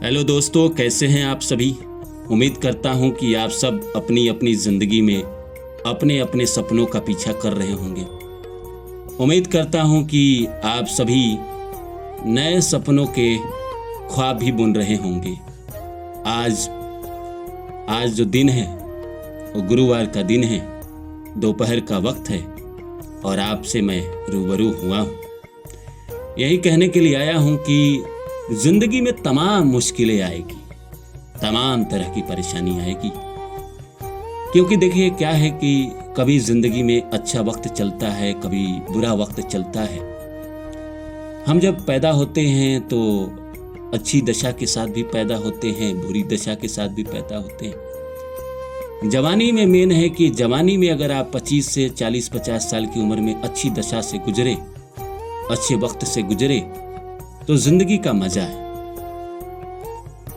Hello दोस्तों, कैसे हैं आप सभी। उम्मीद करता हूं कि आप सब अपनी अपनी ज़िंदगी में अपने अपने सपनों का पीछा कर रहे होंगे। उम्मीद करता हूं कि आप सभी नए सपनों के ख्वाब भी बुन रहे होंगे। आज जो दिन है वो गुरुवार का दिन है, दोपहर का वक्त है और आपसे मैं रूबरू हुआ हूँ। यही कहने के लिए आया हूँ कि जिंदगी में तमाम मुश्किलें आएगी, तमाम तरह की परेशानी आएगी। क्योंकि देखिए क्या है कि कभी जिंदगी में अच्छा वक्त चलता है, कभी बुरा वक्त चलता है। हम जब पैदा होते हैं तो अच्छी दशा के साथ भी पैदा होते हैं, बुरी दशा के साथ भी पैदा होते हैं। जवानी में मेन है कि जवानी में अगर आप 25 से 40-50 साल की उम्र में अच्छी दशा से गुजरे, अच्छे वक्त से गुजरे तो जिंदगी का मजा है।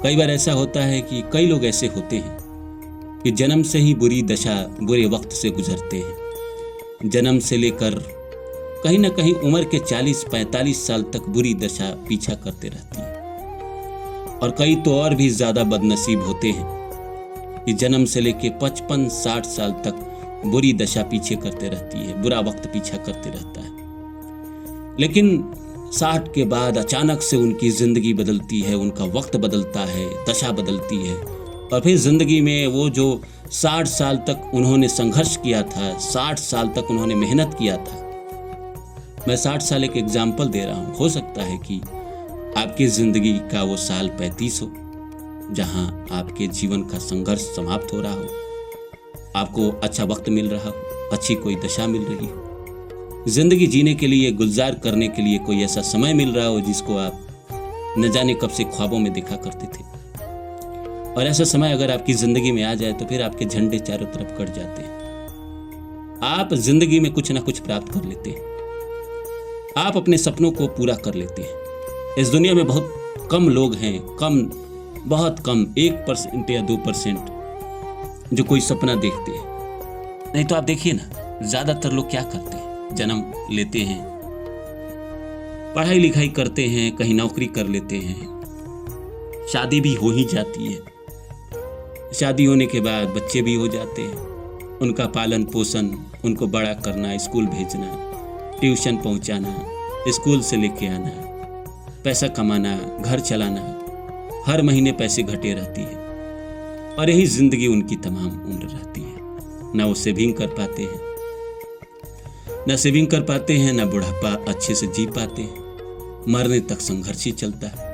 कई बार ऐसा होता है कि कई लोग ऐसे होते हैं कि जन्म से ही बुरी दशा, बुरे वक्त से गुजरते हैं। जन्म से लेकर कहीं ना कहीं उम्र के 40-45 साल तक बुरी दशा पीछा करते रहती है। और कई तो और भी ज्यादा बदनसीब होते हैं कि जन्म से लेकर 55-60 साल तक बुरी दशा पीछे करते रहती है, बुरा वक्त पीछा करते रहता है। लेकिन 60 के बाद अचानक से उनकी जिंदगी बदलती है, उनका वक्त बदलता है, दशा बदलती है। और फिर जिंदगी में वो जो 60 साल तक उन्होंने संघर्ष किया था, 60 साल तक उन्होंने मेहनत किया था। मैं 60 साल एक एग्जाम्पल दे रहा हूँ। हो सकता है कि आपकी जिंदगी का वो साल 35 हो, जहाँ आपके जीवन का संघर्ष समाप्त हो रहा हो, आपको अच्छा वक्त मिल रहा हो, अच्छी कोई दशा मिल रही हो, जिंदगी जीने के लिए, गुलजार करने के लिए कोई ऐसा समय मिल रहा हो जिसको आप न जाने कब से ख्वाबों में देखा करते थे। और ऐसा समय अगर आपकी जिंदगी में आ जाए तो फिर आपके झंडे चारों तरफ कट जाते हैं। आप जिंदगी में कुछ ना कुछ प्राप्त कर लेते हैं, आप अपने सपनों को पूरा कर लेते हैं। इस दुनिया में बहुत कम लोग हैं, बहुत कम 1% या 2% जो कोई सपना देखते हैं। नहीं तो आप देखिए ना, ज्यादातर लोग क्या करते हैं, जन्म लेते हैं, पढ़ाई लिखाई करते हैं, कहीं नौकरी कर लेते हैं, शादी भी हो ही जाती है। शादी होने के बाद बच्चे भी हो जाते हैं, उनका पालन पोषण, उनको बड़ा करना, स्कूल भेजना, ट्यूशन पहुंचाना, स्कूल से लेके आना, पैसा कमाना, घर चलाना, हर महीने पैसे घटे रहती है। और यही जिंदगी उनकी तमाम उम्र रहती है। ना वो सेविंग कर पाते हैं, ना बुढ़ापा अच्छे से जी पाते हैं। मरने तक संघर्ष ही चलता है।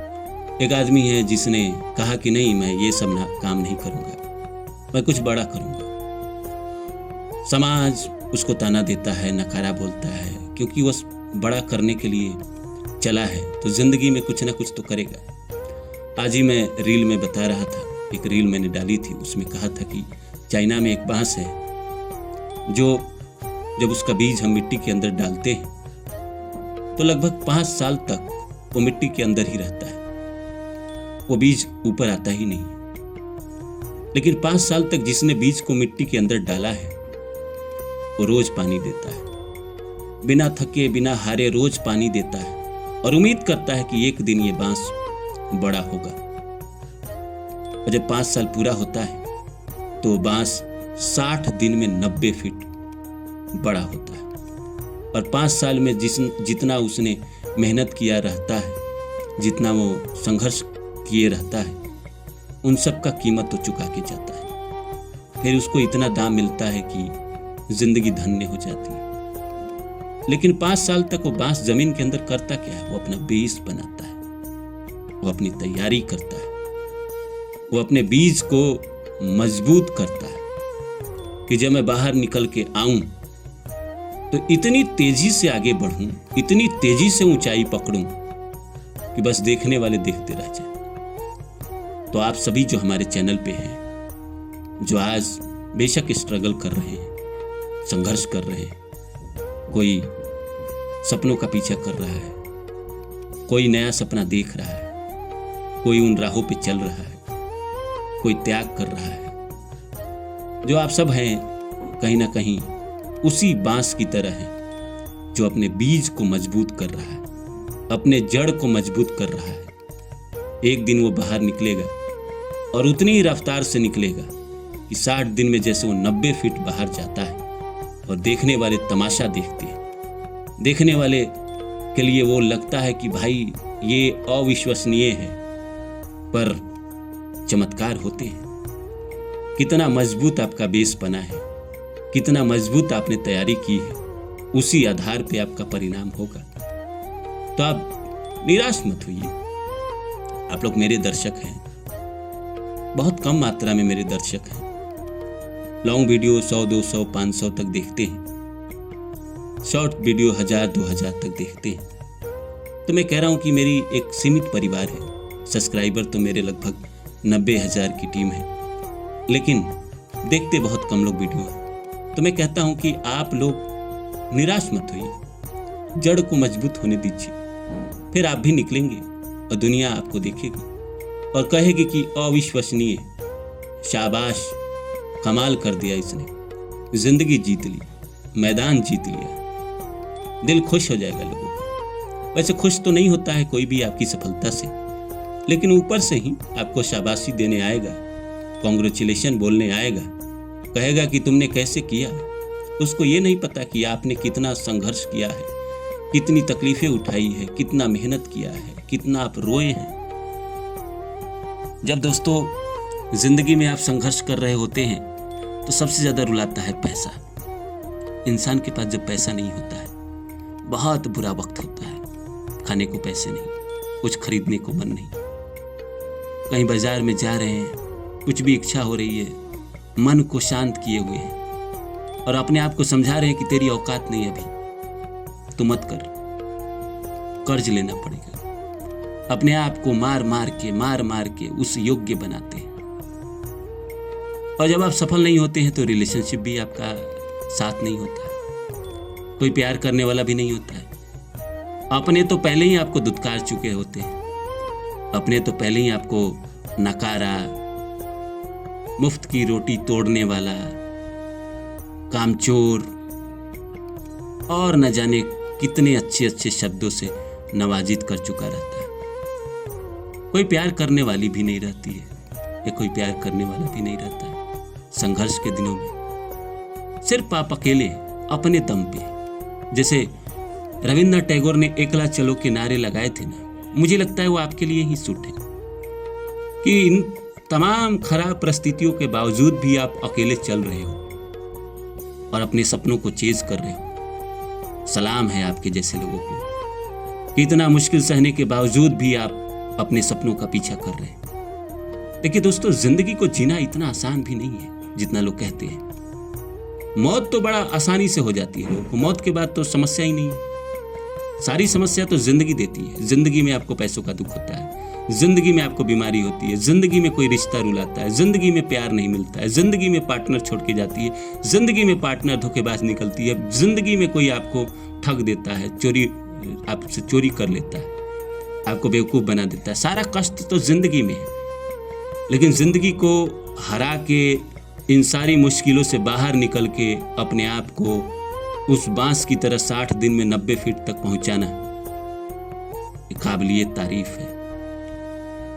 एक आदमी है जिसने कहा कि नहीं, मैं ये सब काम नहीं करूंगा, मैं कुछ बड़ा करूंगा। समाज उसको ताना देता है, नकारा बोलता है, क्योंकि वो बड़ा करने के लिए चला है तो जिंदगी में कुछ ना कुछ तो करेगा। आज ही मैं रील में बता रहा था, एक रील मैंने डाली थी, उसमें कहा था कि चाइना में एक बांस है जो जब उसका बीज हम मिट्टी के अंदर डालते हैं तो लगभग 5 साल तक वो मिट्टी के अंदर ही रहता है, वो बीज ऊपर आता ही नहीं। लेकिन 5 साल तक जिसने बीज को मिट्टी के अंदर डाला है वो रोज पानी देता है, बिना थके बिना हारे रोज पानी देता है और उम्मीद करता है कि एक दिन ये बांस बड़ा होगा। और जब 5 साल पूरा होता है तो बांस 60 दिन में 90 फीट बड़ा होता है। और 5 साल में जितना उसने मेहनत किया रहता है, जितना वो संघर्ष किए रहता है, उन सब का कीमत तो चुका के जाता है। फिर उसको इतना दाम मिलता है कि जिंदगी धन्य हो जाती है। लेकिन 5 साल तक वो बांस जमीन के अंदर करता क्या है? वो अपना बीज बनाता है, वो अपनी तैयारी करता है, वो अपने बीज को मजबूत करता है कि जब मैं बाहर निकल के आऊं तो इतनी तेजी से आगे बढ़ूं, इतनी तेजी से ऊंचाई पकड़ूं कि बस देखने वाले देखते रह जाए। तो आप सभी जो हमारे चैनल पे हैं, जो आज बेशक स्ट्रगल कर रहे हैं, संघर्ष कर रहे हैं, कोई सपनों का पीछा कर रहा है, कोई नया सपना देख रहा है, कोई उन राहों पे चल रहा है, कोई त्याग कर रहा है, जो आप सब हैं कहीं ना कहीं उसी बांस की तरह है जो अपने बीज को मजबूत कर रहा है, अपने जड़ को मजबूत कर रहा है। एक दिन वो बाहर निकलेगा और उतनी ही रफ्तार से निकलेगा कि 60 दिन में जैसे वो 90 फीट बाहर जाता है। और देखने वाले तमाशा देखते हैं। देखने वाले के लिए वो लगता है कि भाई ये अविश्वसनीय है, पर चमत्कार होते हैं। कितना मजबूत आपका बेस बना है, कितना मजबूत आपने तैयारी की है, उसी आधार पे आपका परिणाम होगा। तो आप निराश मत होइए। आप लोग मेरे दर्शक हैं, बहुत कम मात्रा में मेरे दर्शक हैं। लॉन्ग वीडियो 100, 200, 500 तक देखते हैं, शॉर्ट वीडियो 1000, 2000 तक देखते हैं। तो मैं कह रहा हूं कि मेरी एक सीमित परिवार है। सब्सक्राइबर तो मेरे लगभग 90,000 की टीम है, लेकिन देखते बहुत कम लोग वीडियो हैं। तो मैं कहता हूं कि आप लोग निराश मत होइए, जड़ को मजबूत होने दीजिए, फिर आप भी निकलेंगे और दुनिया आपको देखेगी और कहेगी कि अविश्वसनीय, शाबाश, कमाल कर दिया इसने, जिंदगी जीत ली, मैदान जीत लिया। दिल खुश हो जाएगा लोगों का। वैसे खुश तो नहीं होता है कोई भी आपकी सफलता से, लेकिन ऊपर से ही आपको शाबाशी देने आएगा, कॉन्ग्रेचुलेशन बोलने आएगा, कहेगा कि तुमने कैसे किया। उसको ये नहीं पता कि आपने कितना संघर्ष किया है, कितनी तकलीफें उठाई है, कितना मेहनत किया है, कितना आप रोए हैं। जब दोस्तों जिंदगी में आप संघर्ष कर रहे होते हैं तो सबसे ज्यादा रुलाता है पैसा। इंसान के पास जब पैसा नहीं होता है, बहुत बुरा वक्त होता है। खाने को पैसे नहीं, कुछ खरीदने को मन नहीं, कहीं बाजार में जा रहे हैं, कुछ भी इच्छा हो रही है, मन को शांत किए हुए हैं और अपने आप को समझा रहे हैं कि तेरी औकात नहीं अभी, तू मत कर, कर्ज लेना पड़ेगा। अपने आप को मार मार के उस योग्य बनाते हैं। और जब आप सफल नहीं होते हैं तो रिलेशनशिप भी आपका साथ नहीं होता है, कोई प्यार करने वाला भी नहीं होता है। अपने तो पहले ही आपको दुत्कार चुके होते हैं, अपने तो पहले ही आपको नकारा, मुफ्त की रोटी तोड़ने वाला, कामचोर और न जाने कितने अच्छे अच्छे शब्दों से नवाजित कर चुका रहता है। कोई प्यार करने वाली भी नहीं रहती है, या कोई प्यार करने वाला भी नहीं रहता है। संघर्ष के दिनों में सिर्फ आप अकेले अपने दम पे, जैसे रविंद्रनाथ टैगोर ने एकला चलो के नारे लगाए थे ना, मुझे लगता है वो आपके लिए ही सूट है कि इन तमाम खराब परिस्थितियों के बावजूद भी आप अकेले चल रहे हो और अपने सपनों को चेज कर रहे हो। सलाम है आपके जैसे लोगों को कि इतना मुश्किल सहने के बावजूद भी आप अपने सपनों का पीछा कर रहे हैं। देखिए दोस्तों, जिंदगी को जीना इतना आसान भी नहीं है जितना लोग कहते हैं। मौत तो बड़ा आसानी से हो जाती है लोगों को, मौत के बाद तो समस्या ही नहीं है। सारी समस्या तो जिंदगी देती है। जिंदगी में आपको पैसों का दुख होता है, जिंदगी में आपको बीमारी होती है, जिंदगी में कोई रिश्ता रुलाता है, जिंदगी में प्यार नहीं मिलता है, जिंदगी में पार्टनर छोड़ के जाती है, जिंदगी में पार्टनर धोखेबाज निकलती है, जिंदगी में कोई आपको ठग देता है, आपसे चोरी कर लेता है, आपको बेवकूफ बना देता है। सारा कष्ट तो जिंदगी में है। लेकिन जिंदगी को हरा के, इन सारी मुश्किलों से बाहर निकल के अपने आप को उस बांस की तरह 60 दिन में 90 फीट तक पहुंचाना काबिलियत तारीफ है।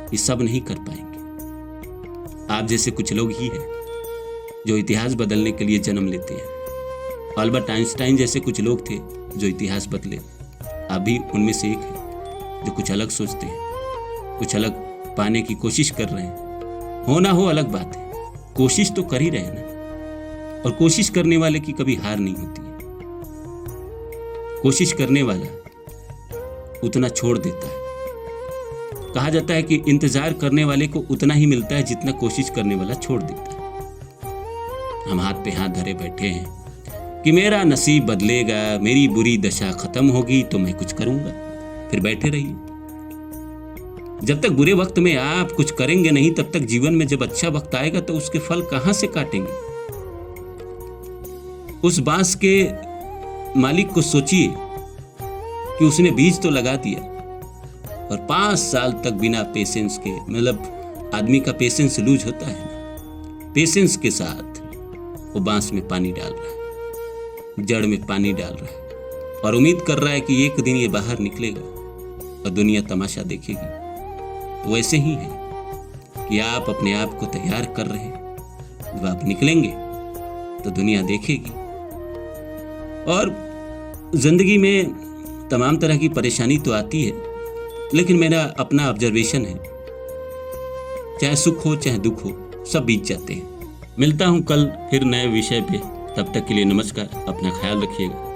ये सब नहीं कर पाएंगे। आप जैसे कुछ लोग ही हैं जो इतिहास बदलने के लिए जन्म लेते हैं। अल्बर्ट आइंस्टाइन जैसे कुछ लोग थे जो इतिहास बदले। आप भी उनमें से एक है जो कुछ अलग सोचते हैं, कुछ अलग पाने की कोशिश कर रहे हैं। हो ना हो अलग बात है, कोशिश तो कर ही रहे हैं ना। और कोशिश करने वाले की कभी हार नहीं होती है। कोशिश करने वाला उतना छोड़ देता है। कहा जाता है कि इंतजार करने वाले को उतना ही मिलता है जितना कोशिश करने वाला छोड़ देता है। हम हाथ पे हाथ धरे बैठे हैं कि मेरा नसीब बदलेगा, मेरी बुरी दशा खत्म होगी तो मैं कुछ करूंगा। फिर बैठे रहिए। जब तक बुरे वक्त में आप कुछ करेंगे नहीं, तब तक जीवन में जब अच्छा वक्त आएगा तो उसके फल कहां से काटेंगे। उस बांस के मालिक को सोचिए कि उसने बीज तो लगा दिया और 5 साल तक बिना पेशेंस के, मतलब आदमी का पेशेंस लूज होता है ना, पेशेंस के साथ वो बांस में पानी डाल रहा है, जड़ में पानी डाल रहा है और उम्मीद कर रहा है कि एक दिन ये बाहर निकलेगा और दुनिया तमाशा देखेगी। वैसे ही है कि आप अपने आप को तैयार कर रहे हैं। जब आप निकलेंगे तो दुनिया देखेगी। और जिंदगी में तमाम तरह की परेशानी तो आती है, लेकिन मेरा अपना ऑब्जर्वेशन है, चाहे सुख हो चाहे दुख हो, सब बीत जाते हैं। मिलता हूं कल फिर नए विषय पे। तब तक के लिए नमस्कार, अपना ख्याल रखिएगा।